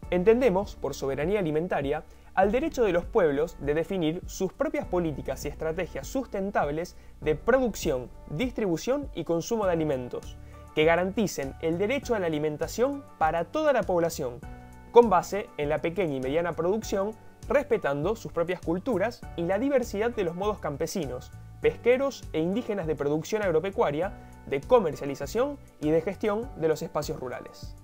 Entendemos, por soberanía alimentaria, al derecho de los pueblos de definir sus propias políticas y estrategias sustentables de producción, distribución y consumo de alimentos, que garanticen el derecho a la alimentación para toda la población, con base en la pequeña y mediana producción, respetando sus propias culturas y la diversidad de los modos campesinos, pesqueros e indígenas de producción agropecuaria, de comercialización y de gestión de los espacios rurales.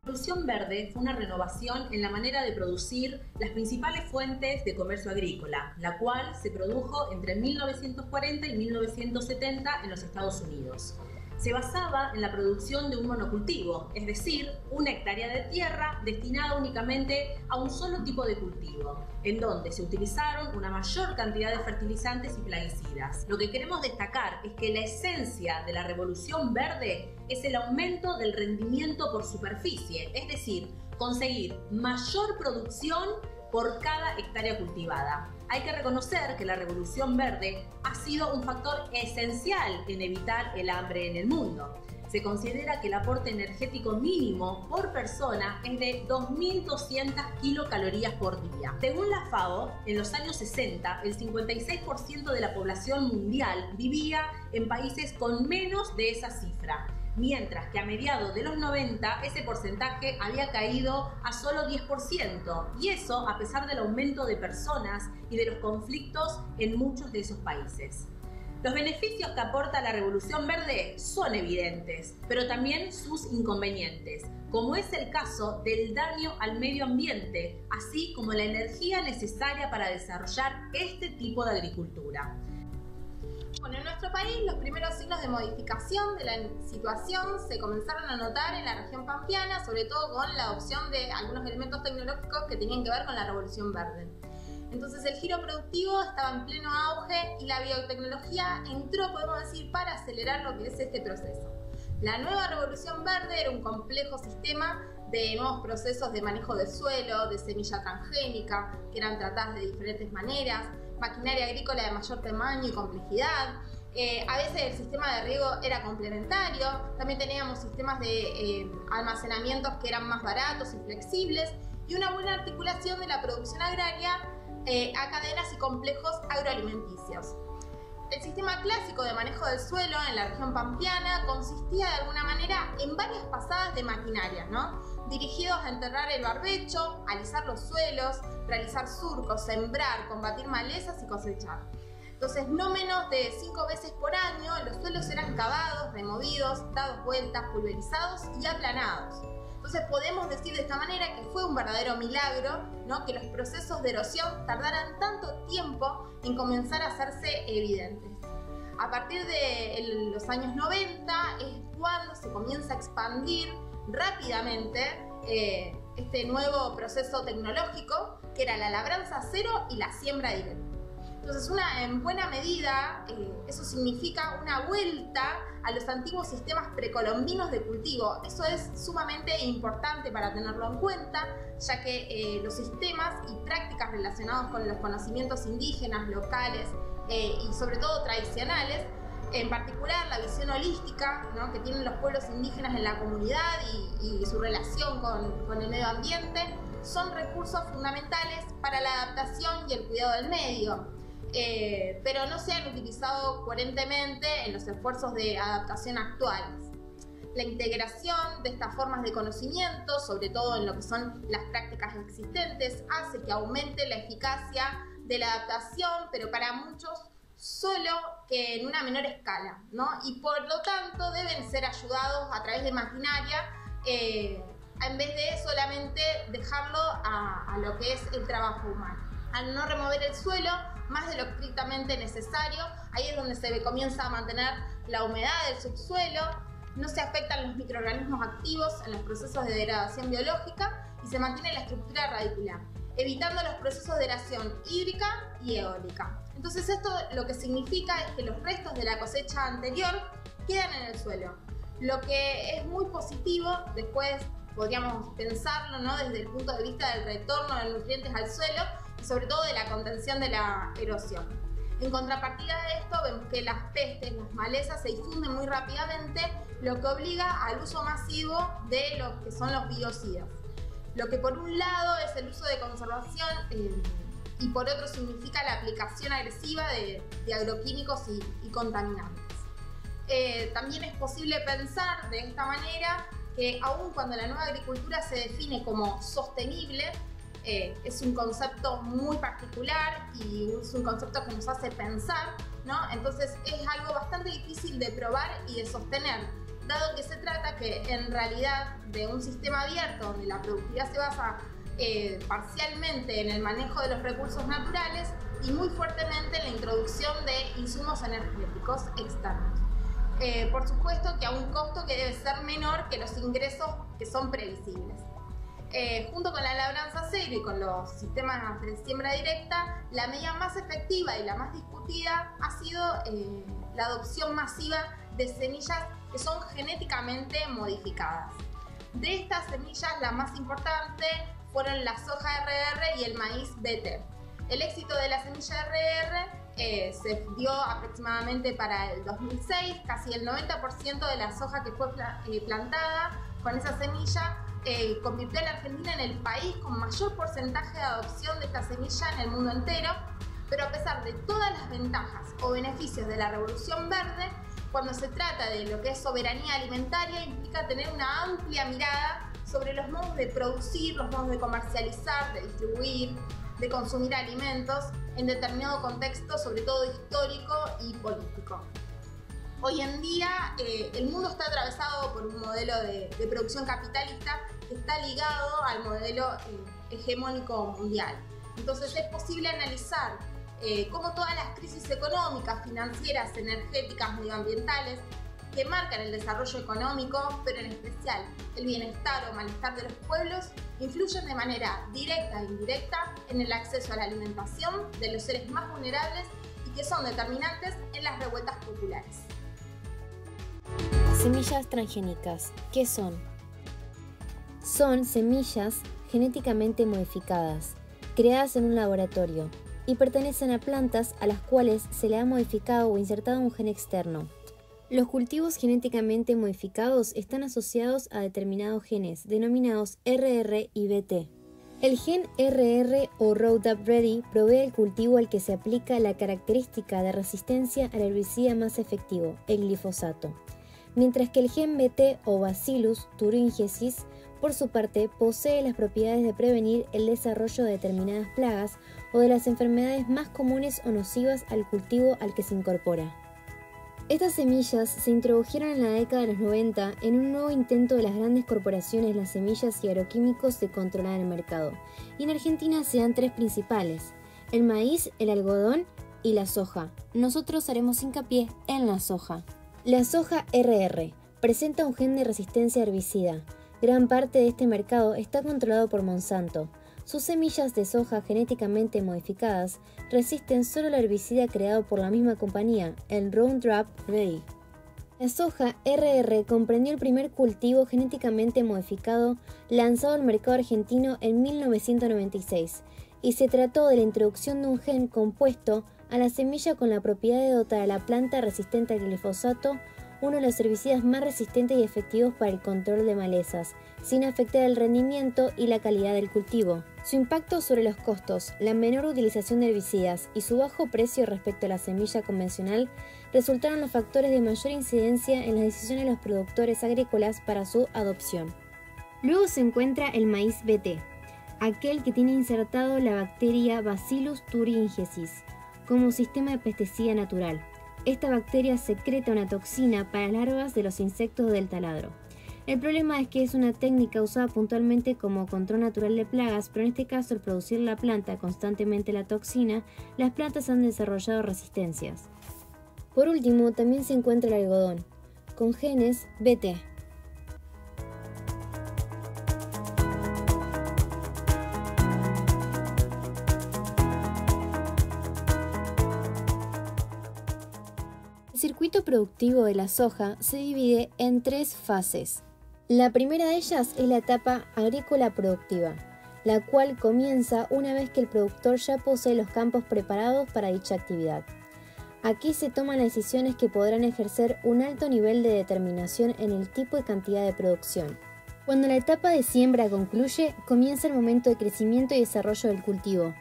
La Revolución Verde fue una renovación en la manera de producir las principales fuentes de comercio agrícola, la cual se produjo entre 1940 y 1970 en los Estados Unidos. Se basaba en la producción de un monocultivo, es decir, una hectárea de tierra destinada únicamente a un solo tipo de cultivo, en donde se utilizaron una mayor cantidad de fertilizantes y plaguicidas. Lo que queremos destacar es que la esencia de la Revolución Verde es el aumento del rendimiento por superficie, es decir, conseguir mayor producción por cada hectárea cultivada. Hay que reconocer que la Revolución Verde ha sido un factor esencial en evitar el hambre en el mundo. Se considera que el aporte energético mínimo por persona es de 2.200 kilocalorías por día. Según la FAO, en los años 60, el 56% de la población mundial vivía en países con menos de esa cifra, mientras que a mediados de los 90 ese porcentaje había caído a solo 10%, y eso a pesar del aumento de personas y de los conflictos en muchos de esos países. Los beneficios que aporta la Revolución Verde son evidentes, pero también sus inconvenientes, como es el caso del daño al medio ambiente, así como la energía necesaria para desarrollar este tipo de agricultura. Bueno, en nuestro país los primeros signos de modificación de la situación se comenzaron a notar en la región pampeana, sobre todo con la adopción de algunos elementos tecnológicos que tenían que ver con la Revolución Verde. Entonces el giro productivo estaba en pleno auge y la biotecnología entró, podemos decir, para acelerar lo que es este proceso. La nueva Revolución Verde era un complejo sistema de nuevos procesos de manejo del suelo, de semilla transgénica, que eran tratadas de diferentes maneras, maquinaria agrícola de mayor tamaño y complejidad. A veces el sistema de riego era complementario, también teníamos sistemas de almacenamientos que eran más baratos y flexibles, y una buena articulación de la producción agraria a cadenas y complejos agroalimenticios. El sistema clásico de manejo del suelo en la región pampeana consistía de alguna manera en varias pasadas de maquinaria, dirigidos a enterrar el barbecho, alisar los suelos, realizar surcos, sembrar, combatir malezas y cosechar. Entonces, no menos de 5 veces por año, los suelos eran cavados, removidos, dados vueltas, pulverizados y aplanados. Entonces, podemos decir de esta manera que fue un verdadero milagro, que los procesos de erosión tardaran tanto tiempo en comenzar a hacerse evidentes. A partir de los años 90 es cuando se comienza a expandir rápidamente este nuevo proceso tecnológico, que era la labranza cero y la siembra directa. Entonces, en buena medida, eso significa una vuelta a los antiguos sistemas precolombinos de cultivo. Eso es sumamente importante para tenerlo en cuenta, ya que los sistemas y prácticas relacionados con los conocimientos indígenas, locales y sobre todo tradicionales, en particular la visión holística que tienen los pueblos indígenas en la comunidad y su relación con el medio ambiente, son recursos fundamentales para la adaptación y el cuidado del medio. Pero no se han utilizado coherentemente en los esfuerzos de adaptación actuales. La integración de estas formas de conocimiento, sobre todo en lo que son las prácticas existentes, hace que aumente la eficacia de la adaptación, pero para muchos solo que en una menor escala, y por lo tanto deben ser ayudados a través de maquinaria, en vez de solamente dejarlo a lo que es el trabajo humano. Al no remover el suelo más de lo estrictamente necesario, ahí es donde se comienza a mantener la humedad del subsuelo, no se afectan los microorganismos activos en los procesos de degradación biológica y se mantiene la estructura radicular, evitando los procesos de erosión hídrica y eólica. Entonces esto lo que significa es que los restos de la cosecha anterior quedan en el suelo, lo que es muy positivo. Después podríamos pensarlo desde el punto de vista del retorno de nutrientes al suelo y sobre todo de la contención de la erosión. En contrapartida de esto, vemos que las pestes, las malezas se difunden muy rápidamente, lo que obliga al uso masivo de lo que son los biocidas. Lo que por un lado es el uso de conservación y por otro significa la aplicación agresiva de agroquímicos y contaminantes. También es posible pensar de esta manera que aun cuando la nueva agricultura se define como sostenible, es un concepto muy particular y es un concepto que nos hace pensar, ¿no? Entonces es algo bastante difícil de probar y de sostener, dado que se trata que en realidad de un sistema abierto donde la productividad se basa parcialmente en el manejo de los recursos naturales y muy fuertemente en la introducción de insumos energéticos externos. Por supuesto que a un costo que debe ser menor que los ingresos que son previsibles. Junto con la labranza cero y con los sistemas de siembra directa, la medida más efectiva y la más discutida ha sido la adopción masiva de semillas que son genéticamente modificadas. De estas semillas, la más importante fueron la soja RR y el maíz BT. El éxito de la semilla RR se dio aproximadamente para el 2006, casi el 90% de la soja que fue plantada con esa semilla convirtió a la Argentina en el país con mayor porcentaje de adopción de esta semilla en el mundo entero, pero a pesar de todas las ventajas o beneficios de la revolución verde, cuando se trata de lo que es soberanía alimentaria implica tener una amplia mirada sobre los modos de producir, los modos de comercializar, de distribuir, de consumir alimentos en determinado contexto, sobre todo histórico y político. Hoy en día el mundo está atravesado por un modelo de producción capitalista que está ligado al modelo hegemónico mundial. Entonces es posible analizar cómo todas las crisis económicas, financieras, energéticas, medioambientales que marcan el desarrollo económico, pero en especial el bienestar o malestar de los pueblos, influyen de manera directa e indirecta en el acceso a la alimentación de los seres más vulnerables y que son determinantes en las revueltas populares. Semillas transgénicas, ¿qué son? Son semillas genéticamente modificadas, creadas en un laboratorio, y pertenecen a plantas a las cuales se le ha modificado o insertado un gen externo. Los cultivos genéticamente modificados están asociados a determinados genes, denominados RR y BT. El gen RR o Roundup Ready provee al cultivo al que se aplica la característica de resistencia al herbicida más efectivo, el glifosato, mientras que el gen BT o Bacillus thuringiensis, por su parte, posee las propiedades de prevenir el desarrollo de determinadas plagas o de las enfermedades más comunes o nocivas al cultivo al que se incorpora. Estas semillas se introdujeron en la década de los 90 en un nuevo intento de las grandes corporaciones Las Semillas y Agroquímicos de controlar el mercado, y en Argentina se dan tres principales: el maíz, el algodón y la soja. Nosotros haremos hincapié en la soja. La soja RR presenta un gen de resistencia herbicida. Gran parte de este mercado está controlado por Monsanto. Sus semillas de soja genéticamente modificadas resisten solo el herbicida creado por la misma compañía, el Roundup Ready. La soja RR comprendió el primer cultivo genéticamente modificado lanzado al mercado argentino en 1996 y se trató de la introducción de un gen compuesto a la semilla con la propiedad de dotar a la planta resistente al glifosato, uno de los herbicidas más resistentes y efectivos para el control de malezas, sin afectar el rendimiento y la calidad del cultivo. Su impacto sobre los costos, la menor utilización de herbicidas y su bajo precio respecto a la semilla convencional resultaron los factores de mayor incidencia en las decisiones de los productores agrícolas para su adopción. Luego se encuentra el maíz BT, aquel que tiene insertado la bacteria Bacillus thuringiensis como sistema de pesticida natural. Esta bacteria secreta una toxina para larvas de los insectos del taladro. El problema es que es una técnica usada puntualmente como control natural de plagas, pero en este caso, al producir la planta constantemente la toxina, las plantas han desarrollado resistencias. Por último, también se encuentra el algodón, con genes BT. El circuito productivo de la soja se divide en tres fases. La primera de ellas es la etapa agrícola productiva, la cual comienza una vez que el productor ya posee los campos preparados para dicha actividad. Aquí se toman las decisiones que podrán ejercer un alto nivel de determinación en el tipo y cantidad de producción. Cuando la etapa de siembra concluye, comienza el momento de crecimiento y desarrollo del cultivo.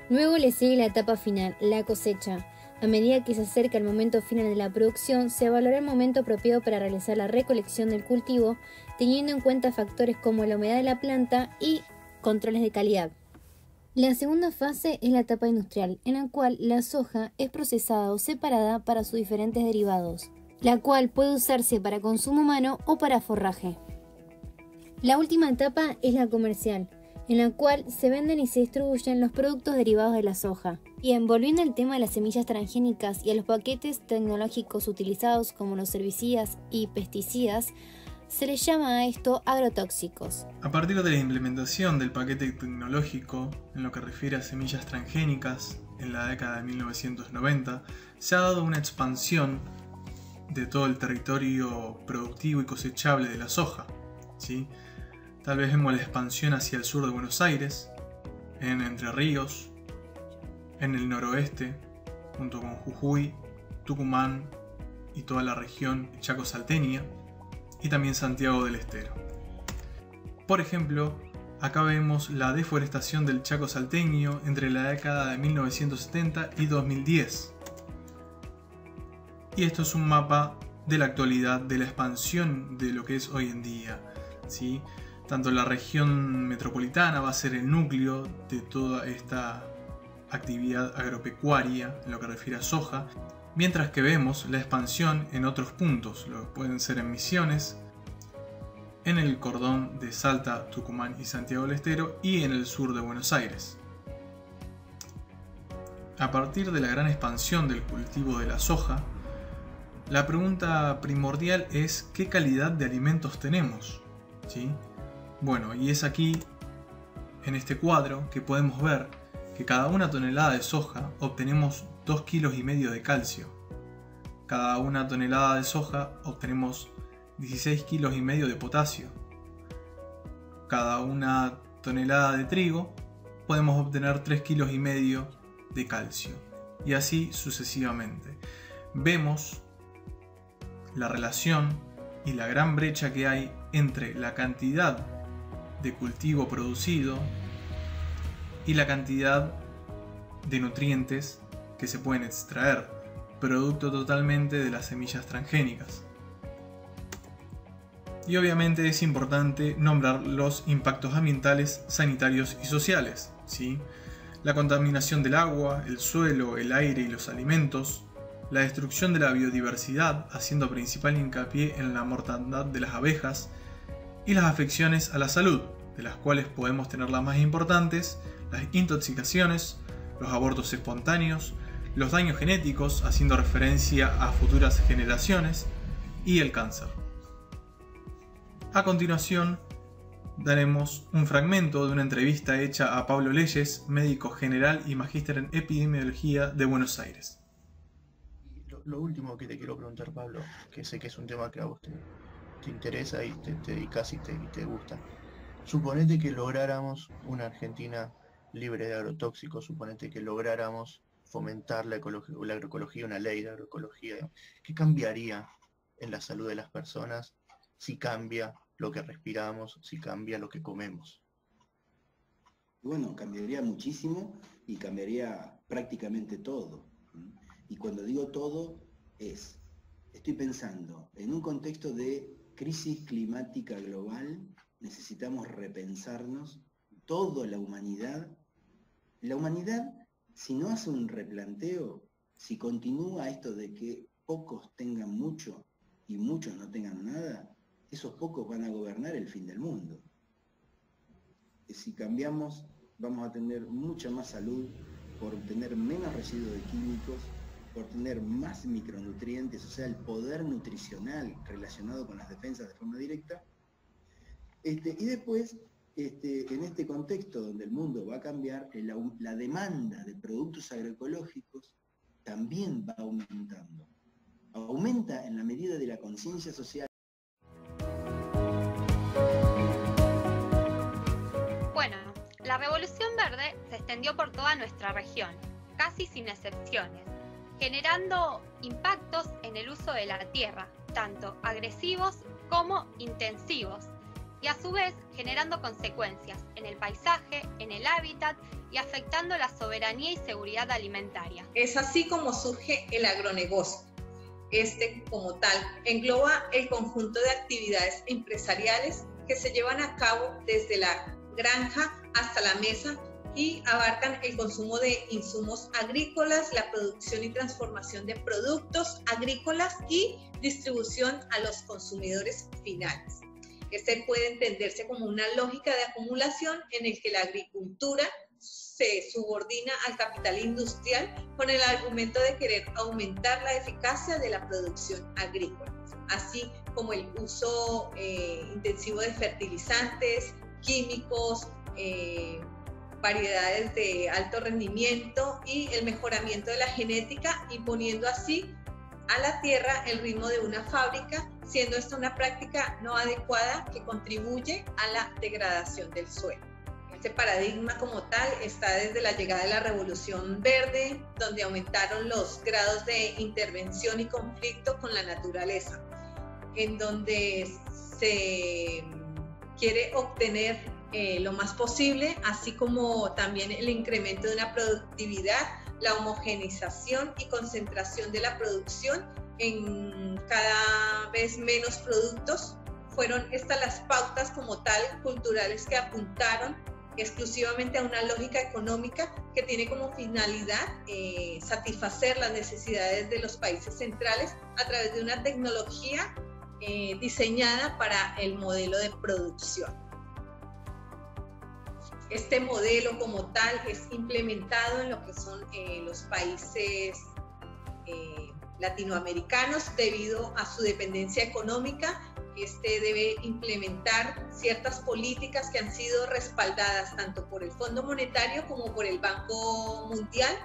Luego le sigue la etapa final, la cosecha. A medida que se acerca el momento final de la producción, se evaluará el momento apropiado para realizar la recolección del cultivo, teniendo en cuenta factores como la humedad de la planta y controles de calidad. La segunda fase es la etapa industrial, en la cual la soja es procesada o separada para sus diferentes derivados, la cual puede usarse para consumo humano o para forraje. La última etapa es la comercial, en la cual se venden y se distribuyen los productos derivados de la soja. Bien, volviendo al tema de las semillas transgénicas y a los paquetes tecnológicos utilizados como los herbicidas y pesticidas, se les llama a esto agrotóxicos. A partir de la implementación del paquete tecnológico en lo que refiere a semillas transgénicas en la década de 1990, se ha dado una expansión de todo el territorio productivo y cosechable de la soja, ¿sí? Tal vez vemos la expansión hacia el sur de Buenos Aires, en Entre Ríos, en el noroeste, junto con Jujuy, Tucumán y toda la región chaco-salteña, y también Santiago del Estero. Por ejemplo, acá vemos la deforestación del Chaco salteño entre la década de 1970 y 2010. Y esto es un mapa de la actualidad de la expansión de lo que es hoy en día, ¿sí? Tanto la región metropolitana va a ser el núcleo de toda esta actividad agropecuaria en lo que refiere a soja, mientras que vemos la expansión en otros puntos, lo que pueden ser en Misiones, en el cordón de Salta, Tucumán y Santiago del Estero y en el sur de Buenos Aires. A partir de la gran expansión del cultivo de la soja, la pregunta primordial es ¿qué calidad de alimentos tenemos? ¿Sí? Bueno, y es aquí, en este cuadro, que podemos ver que cada una tonelada de soja obtenemos 2,5 kilos de calcio. Cada una tonelada de soja obtenemos 16,5 kilos de potasio. Cada una tonelada de trigo podemos obtener 3,5 kilos de calcio. Y así sucesivamente. Vemos la relación y la gran brecha que hay entre la cantidad de cultivo producido y la cantidad de nutrientes que se pueden extraer, producto totalmente de las semillas transgénicas. Y obviamente es importante nombrar los impactos ambientales, sanitarios y sociales, ¿sí? La contaminación del agua, el suelo, el aire y los alimentos, la destrucción de la biodiversidad, haciendo principal hincapié en la mortandad de las abejas, y las afecciones a la salud, de las cuales podemos tener las más importantes, las intoxicaciones, los abortos espontáneos, los daños genéticos, haciendo referencia a futuras generaciones, y el cáncer. A continuación, daremos un fragmento de una entrevista hecha a Pablo Leyes, médico general y magíster en epidemiología de Buenos Aires. Lo último que te quiero preguntar, Pablo, que sé que es un tema que a vos te interesa y te dedicas y te gusta. Suponete que lográramos una Argentina libre de agrotóxicos, suponete que lográramos fomentar la agroecología, una ley de agroecología. ¿Qué cambiaría en la salud de las personas si cambia lo que respiramos, si cambia lo que comemos? Bueno, cambiaría muchísimo y cambiaría prácticamente todo. Y cuando digo todo, estoy pensando en un contexto de crisis climática global, necesitamos repensarnos, toda la humanidad. La humanidad, si no hace un replanteo, si continúa esto de que pocos tengan mucho y muchos no tengan nada, esos pocos van a gobernar el fin del mundo. Si cambiamos, vamos a tener mucha más salud, por tener menos residuos de químicos, por tener más micronutrientes, o sea, el poder nutricional relacionado con las defensas de forma directa. Y después, en este contexto donde el mundo va a cambiar, la demanda de productos agroecológicos también va aumentando. Aumenta en la medida de la conciencia social. Bueno, la Revolución Verde se extendió por toda nuestra región, casi sin excepciones. generando impactos en el uso de la tierra, tanto agresivos como intensivos, y a su vez generando consecuencias en el paisaje, en el hábitat y afectando la soberanía y seguridad alimentaria. Es así como surge el agronegocio. Este, como tal, engloba el conjunto de actividades empresariales que se llevan a cabo desde la granja hasta la mesa y abarcan el consumo de insumos agrícolas, la producción y transformación de productos agrícolas y distribución a los consumidores finales. Este puede entenderse como una lógica de acumulación en el que la agricultura se subordina al capital industrial con el argumento de querer aumentar la eficacia de la producción agrícola, así como el uso intensivo de fertilizantes, químicos, variedades de alto rendimiento y el mejoramiento de la genética, imponiendo así a la tierra el ritmo de una fábrica, siendo esta una práctica no adecuada que contribuye a la degradación del suelo. Este paradigma como tal está desde la llegada de la Revolución Verde, donde aumentaron los grados de intervención y conflicto con la naturaleza, en donde se quiere obtener lo más posible, así como también el incremento de una productividad, la homogeneización y concentración de la producción en cada vez menos productos. Fueron estas las pautas como tal culturales que apuntaron exclusivamente a una lógica económica que tiene como finalidad satisfacer las necesidades de los países centrales a través de una tecnología diseñada para el modelo de producción. Este modelo como tal es implementado en lo que son los países latinoamericanos debido a su dependencia económica. Este debe implementar ciertas políticas que han sido respaldadas tanto por el Fondo Monetario como por el Banco Mundial,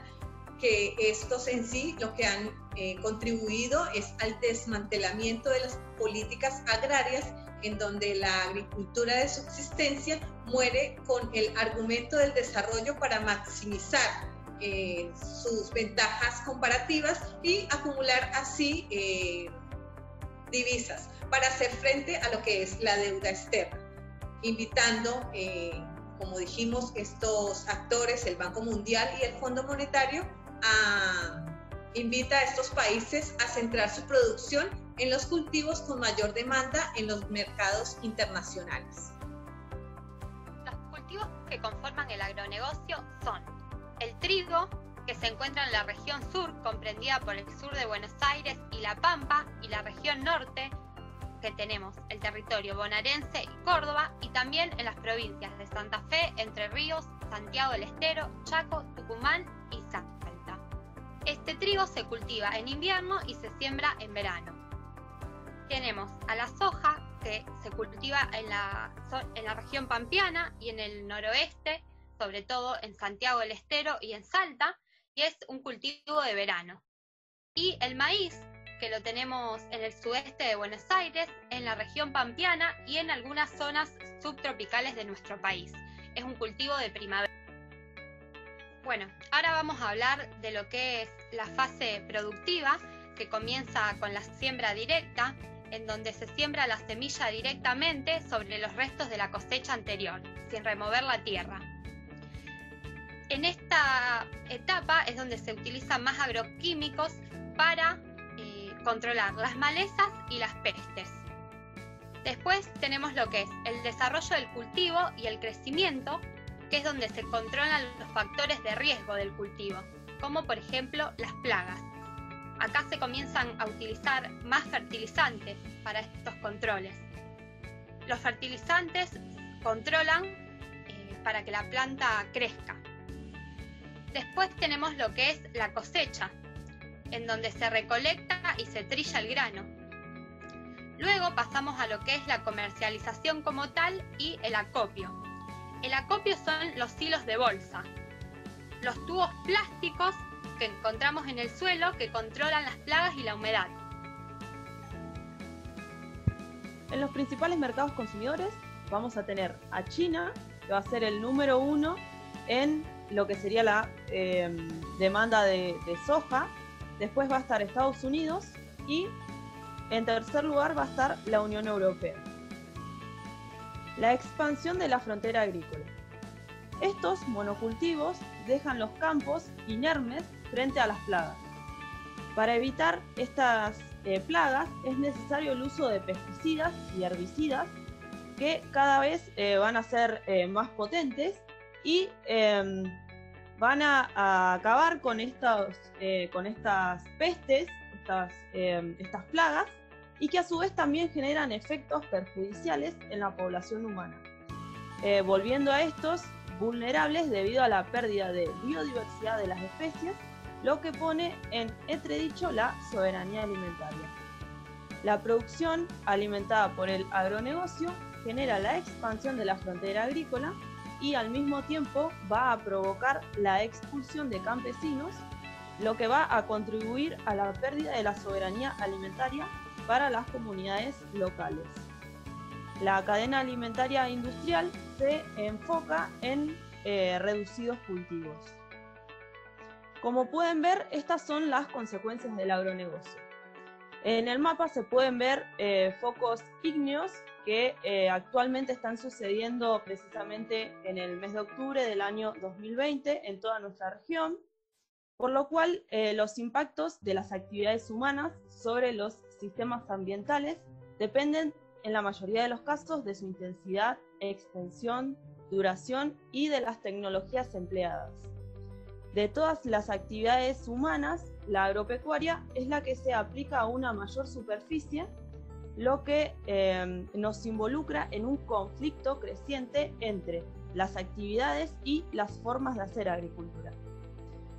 que estos en sí lo que han contribuido es al desmantelamiento de las políticas agrarias, en donde la agricultura de subsistencia muere con el argumento del desarrollo para maximizar sus ventajas comparativas y acumular así divisas para hacer frente a lo que es la deuda externa, invitando, como dijimos, estos actores, el Banco Mundial y el Fondo Monetario, invita a estos países a centrar su producción en los cultivos con mayor demanda en los mercados internacionales. Los cultivos que conforman el agronegocio son el trigo, que se encuentra en la región sur, comprendida por el sur de Buenos Aires y La Pampa, y la región norte, que tenemos el territorio bonaerense y Córdoba, y también en las provincias de Santa Fe, Entre Ríos, Santiago del Estero, Chaco, Tucumán y Salta. Este trigo se cultiva en invierno y se siembra en verano. Tenemos a la soja, que se cultiva en la región pampeana y en el noroeste, sobre todo en Santiago del Estero y en Salta, y es un cultivo de verano. Y el maíz, que lo tenemos en el sudeste de Buenos Aires, en la región pampeana y en algunas zonas subtropicales de nuestro país. Es un cultivo de primavera. Bueno, ahora vamos a hablar de lo que es la fase productiva, que comienza con la siembra directa, en donde se siembra la semilla directamente sobre los restos de la cosecha anterior, sin remover la tierra. En esta etapa es donde se utilizan más agroquímicos para controlar las malezas y las pestes. Después tenemos lo que es el desarrollo del cultivo y el crecimiento, que es donde se controlan los factores de riesgo del cultivo, como por ejemplo las plagas. Acá se comienzan a utilizar más fertilizantes para estos controles. Los fertilizantes controlan para que la planta crezca. Después tenemos lo que es la cosecha, en donde se recolecta y se trilla el grano. Luego pasamos a lo que es la comercialización como tal y el acopio. El acopio son los hilos de bolsa, los tubos plásticos que encontramos en el suelo que controlan las plagas y la humedad. En los principales mercados consumidores vamos a tener a China, que va a ser el número 1 en lo que sería la demanda de soja, después va a estar Estados Unidos y en tercer lugar va a estar la Unión Europea. La expansión de la frontera agrícola. Estos monocultivos dejan los campos inermes frente a las plagas. Para evitar estas plagas es necesario el uso de pesticidas y herbicidas que cada vez van a ser más potentes y van a acabar con estas pestes, estas plagas, y que a su vez también generan efectos perjudiciales en la población humana, volviendo a estos vulnerables debido a la pérdida de biodiversidad de las especies, lo que pone en entredicho la soberanía alimentaria. La producción alimentada por el agronegocio genera la expansión de la frontera agrícola y al mismo tiempo va a provocar la expulsión de campesinos, lo que va a contribuir a la pérdida de la soberanía alimentaria para las comunidades locales. La cadena alimentaria industrial se enfoca en reducidos cultivos. Como pueden ver, estas son las consecuencias del agronegocio. En el mapa se pueden ver focos ígneos que actualmente están sucediendo precisamente en el mes de octubre del año 2020 en toda nuestra región, por lo cual los impactos de las actividades humanas sobre los sistemas ambientales dependen en la mayoría de los casos de su intensidad, extensión, duración y de las tecnologías empleadas. De todas las actividades humanas, la agropecuaria es la que se aplica a una mayor superficie, lo que nos involucra en un conflicto creciente entre las actividades y las formas de hacer agricultura.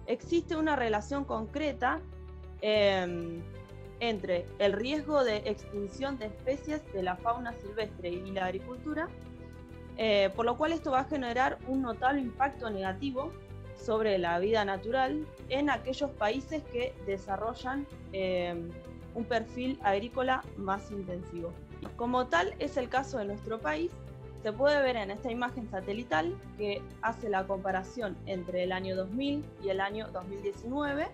Existe una relación concreta entre el riesgo de extinción de especies de la fauna silvestre y la agricultura, por lo cual esto va a generar un notable impacto negativo sobre la vida natural en aquellos países que desarrollan un perfil agrícola más intensivo. Como tal es el caso de nuestro país. Se puede ver en esta imagen satelital que hace la comparación entre el año 2000 y el año 2019,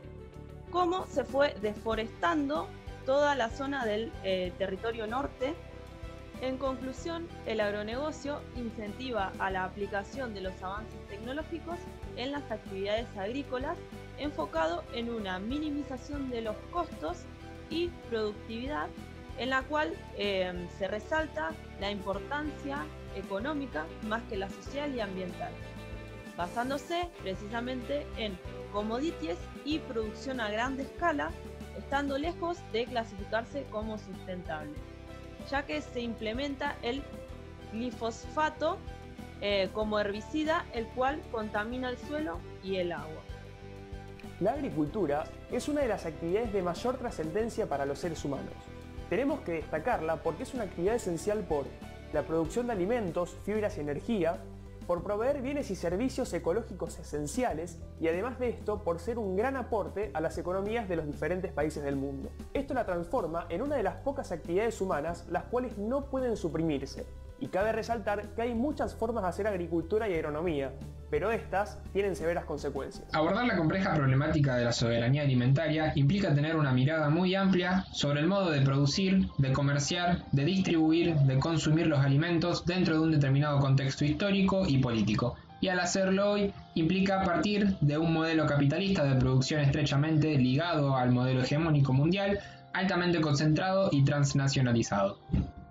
cómo se fue deforestando toda la zona del territorio norte. En conclusión, el agronegocio incentiva a la aplicación de los avances tecnológicos en las actividades agrícolas, enfocado en una minimización de los costos y productividad, en la cual se resalta la importancia económica más que la social y ambiental, basándose precisamente en commodities y producción a gran escala, estando lejos de clasificarse como sustentable, ya que se implementa el glifosfato como herbicida, el cual contamina el suelo y el agua. La agricultura es una de las actividades de mayor trascendencia para los seres humanos. Tenemos que destacarla porque es una actividad esencial por la producción de alimentos, fibras y energía, por proveer bienes y servicios ecológicos esenciales y además de esto por ser un gran aporte a las economías de los diferentes países del mundo. Esto la transforma en una de las pocas actividades humanas las cuales no pueden suprimirse. Y cabe resaltar que hay muchas formas de hacer agricultura y agronomía, pero estas tienen severas consecuencias. Abordar la compleja problemática de la soberanía alimentaria implica tener una mirada muy amplia sobre el modo de producir, de comerciar, de distribuir, de consumir los alimentos dentro de un determinado contexto histórico y político. Y al hacerlo hoy implica partir de un modelo capitalista de producción estrechamente ligado al modelo hegemónico mundial, altamente concentrado y transnacionalizado.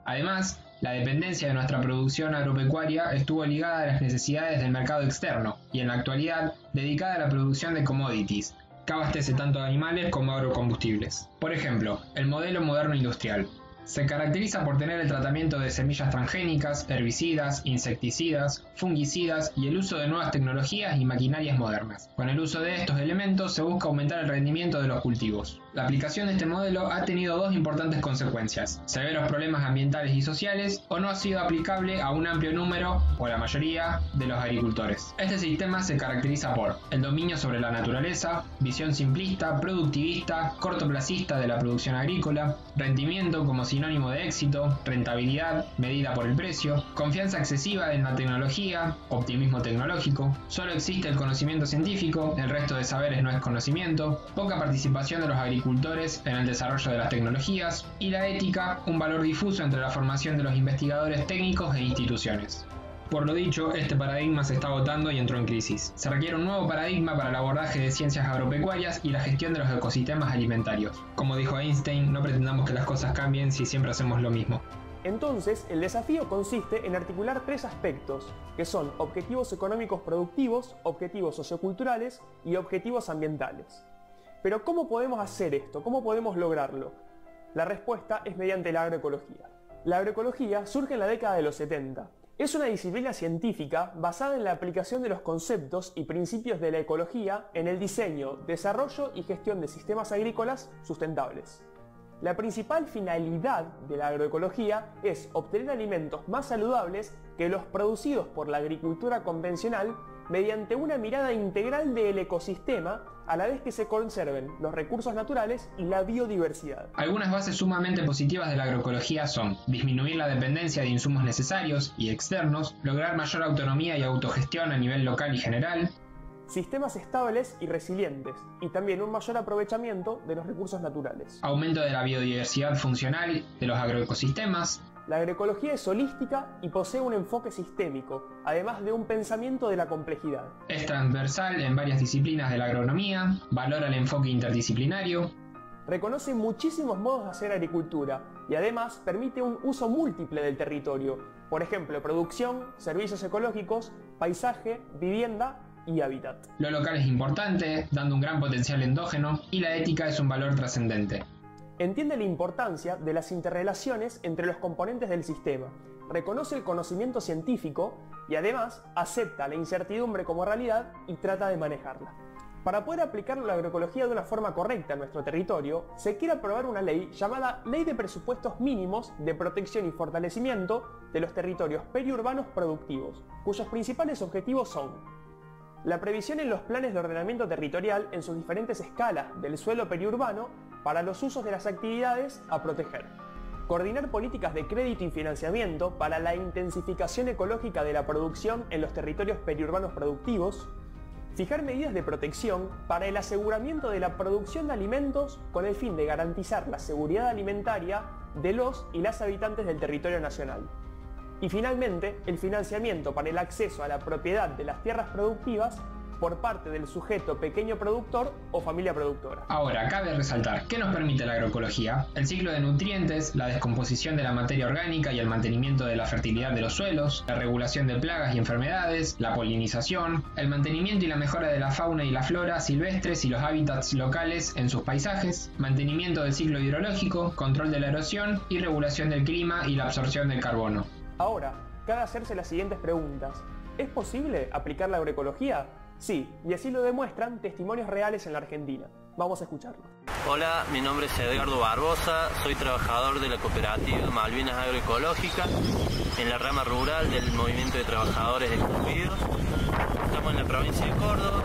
Además, la dependencia de nuestra producción agropecuaria estuvo ligada a las necesidades del mercado externo y en la actualidad dedicada a la producción de commodities, que abastece tanto a animales como a agrocombustibles. Por ejemplo, el modelo moderno industrial. Se caracteriza por tener el tratamiento de semillas transgénicas, herbicidas, insecticidas, fungicidas y el uso de nuevas tecnologías y maquinarias modernas. Con el uso de estos elementos se busca aumentar el rendimiento de los cultivos. La aplicación de este modelo ha tenido dos importantes consecuencias: severos problemas ambientales y sociales, o no ha sido aplicable a un amplio número o la mayoría de los agricultores. Este sistema se caracteriza por el dominio sobre la naturaleza, visión simplista, productivista, cortoplacista de la producción agrícola, rendimiento como sinónimo de éxito, rentabilidad medida por el precio, confianza excesiva en la tecnología, optimismo tecnológico, solo existe el conocimiento científico, el resto de saberes no es conocimiento, poca participación de los agricultores en el desarrollo de las tecnologías y la ética, un valor difuso entre la formación de los investigadores técnicos e instituciones. Por lo dicho, este paradigma se está agotando y entró en crisis. Se requiere un nuevo paradigma para el abordaje de ciencias agropecuarias y la gestión de los ecosistemas alimentarios. Como dijo Einstein, no pretendamos que las cosas cambien si siempre hacemos lo mismo. Entonces, el desafío consiste en articular 3 aspectos, que son objetivos económicos productivos, objetivos socioculturales y objetivos ambientales. Pero ¿cómo podemos hacer esto? ¿Cómo podemos lograrlo? La respuesta es mediante la agroecología. La agroecología surge en la década de los 70. Es una disciplina científica basada en la aplicación de los conceptos y principios de la ecología en el diseño, desarrollo y gestión de sistemas agrícolas sustentables. La principal finalidad de la agroecología es obtener alimentos más saludables que los producidos por la agricultura convencional mediante una mirada integral del ecosistema, a la vez que se conserven los recursos naturales y la biodiversidad. Algunas bases sumamente positivas de la agroecología son disminuir la dependencia de insumos necesarios y externos, lograr mayor autonomía y autogestión a nivel local y general, sistemas estables y resilientes, y también un mayor aprovechamiento de los recursos naturales. Aumento de la biodiversidad funcional de los agroecosistemas. La agroecología es holística y posee un enfoque sistémico, además de un pensamiento de la complejidad. Es transversal en varias disciplinas de la agronomía, valora el enfoque interdisciplinario. Reconoce muchísimos modos de hacer agricultura y además permite un uso múltiple del territorio, por ejemplo, producción, servicios ecológicos, paisaje, vivienda y hábitat. Lo local es importante, dando un gran potencial endógeno, y la ética es un valor trascendente. Entiende la importancia de las interrelaciones entre los componentes del sistema, reconoce el conocimiento científico y además acepta la incertidumbre como realidad y trata de manejarla. Para poder aplicar la agroecología de una forma correcta en nuestro territorio, se quiere aprobar una ley llamada Ley de Presupuestos Mínimos de Protección y Fortalecimiento de los Territorios Periurbanos Productivos, cuyos principales objetivos son la previsión en los planes de ordenamiento territorial en sus diferentes escalas del suelo periurbano para los usos de las actividades a proteger. Coordinar políticas de crédito y financiamiento para la intensificación ecológica de la producción en los territorios periurbanos productivos. Fijar medidas de protección para el aseguramiento de la producción de alimentos con el fin de garantizar la seguridad alimentaria de los y las habitantes del territorio nacional. Y finalmente, el financiamiento para el acceso a la propiedad de las tierras productivas por parte del sujeto pequeño productor o familia productora. Ahora, cabe resaltar, ¿qué nos permite la agroecología? El ciclo de nutrientes, la descomposición de la materia orgánica y el mantenimiento de la fertilidad de los suelos, la regulación de plagas y enfermedades, la polinización, el mantenimiento y la mejora de la fauna y la flora silvestres y los hábitats locales en sus paisajes, mantenimiento del ciclo hidrológico, control de la erosión y regulación del clima y la absorción del carbono. Ahora, cabe hacerse las siguientes preguntas. ¿Es posible aplicar la agroecología? Sí, y así lo demuestran testimonios reales en la Argentina. Vamos a escucharlo. Hola, mi nombre es Edgardo Barbosa, soy trabajador de la cooperativa Malvinas Agroecológica en la rama rural del Movimiento de Trabajadores Excluidos. Estamos en la provincia de Córdoba,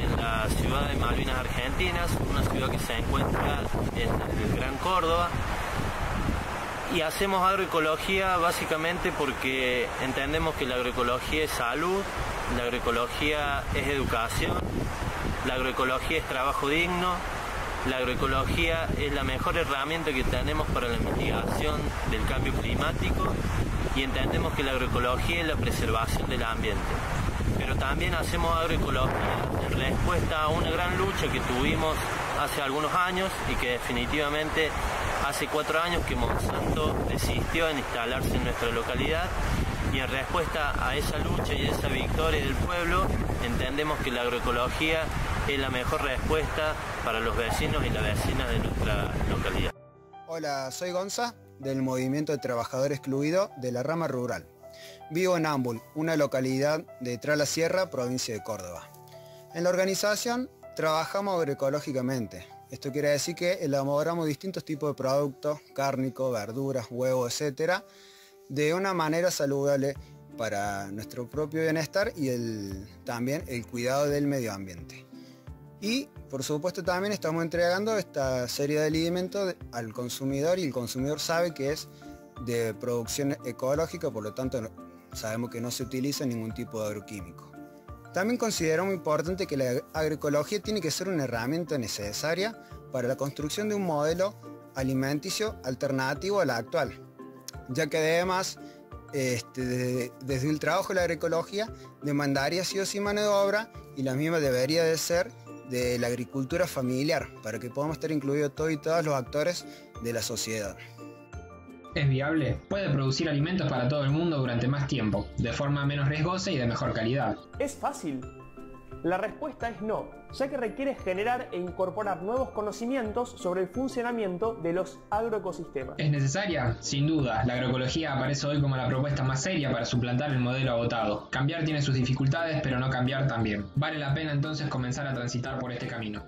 en la ciudad de Malvinas Argentinas, una ciudad que se encuentra en el Gran Córdoba. Y hacemos agroecología básicamente porque entendemos que la agroecología es salud, la agroecología es educación, la agroecología es trabajo digno, la agroecología es la mejor herramienta que tenemos para la mitigación del cambio climático y entendemos que la agroecología es la preservación del ambiente. Pero también hacemos agroecología en respuesta a una gran lucha que tuvimos hace algunos años y que definitivamente hace 4 años que Monsanto desistió en instalarse en nuestra localidad y en respuesta a esa lucha y a esa victoria del pueblo entendemos que la agroecología es la mejor respuesta para los vecinos y las vecinas de nuestra localidad. Hola, soy Gonza del Movimiento de Trabajadores Excluidos de la rama rural. Vivo en Ambul, una localidad de Trala Sierra, provincia de Córdoba. En la organización trabajamos agroecológicamente. Esto quiere decir que elaboramos distintos tipos de productos, cárnicos, verduras, huevos, etc., de una manera saludable para nuestro propio bienestar y también el cuidado del medio ambiente. Y por supuesto también estamos entregando esta serie de alimentos al consumidor, y el consumidor sabe que es de producción ecológica, por lo tanto sabemos que no se utiliza ningún tipo de agroquímico. También consideramos importante que la agroecología tiene que ser una herramienta necesaria para la construcción de un modelo alimenticio alternativo a la actual, ya que además desde el trabajo de la agroecología demandaría sí o sí mano de obra, y la misma debería de ser de la agricultura familiar, para que podamos estar incluidos todos y todas los actores de la sociedad. ¿Es viable? Puede producir alimentos para todo el mundo durante más tiempo, de forma menos riesgosa y de mejor calidad. ¿Es fácil? La respuesta es no, ya que requiere generar e incorporar nuevos conocimientos sobre el funcionamiento de los agroecosistemas. ¿Es necesaria? Sin duda, la agroecología aparece hoy como la propuesta más seria para suplantar el modelo agotado. Cambiar tiene sus dificultades, pero no cambiar también. Vale la pena entonces comenzar a transitar por este camino.